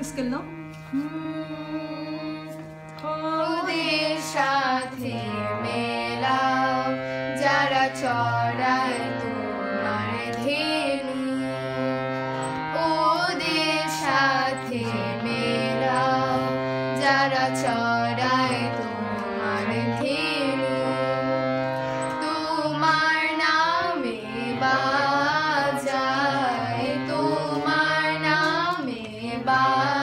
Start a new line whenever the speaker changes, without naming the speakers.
Scale নাও।
ওদের সাথে মেলাও যারা চড়ায় তোমার ধেনু, ওদের সাথে মেলাও যারা চড়ায় তোমার ধেনু, তোমার নামে বাজায়, তোমার নামে বাজায়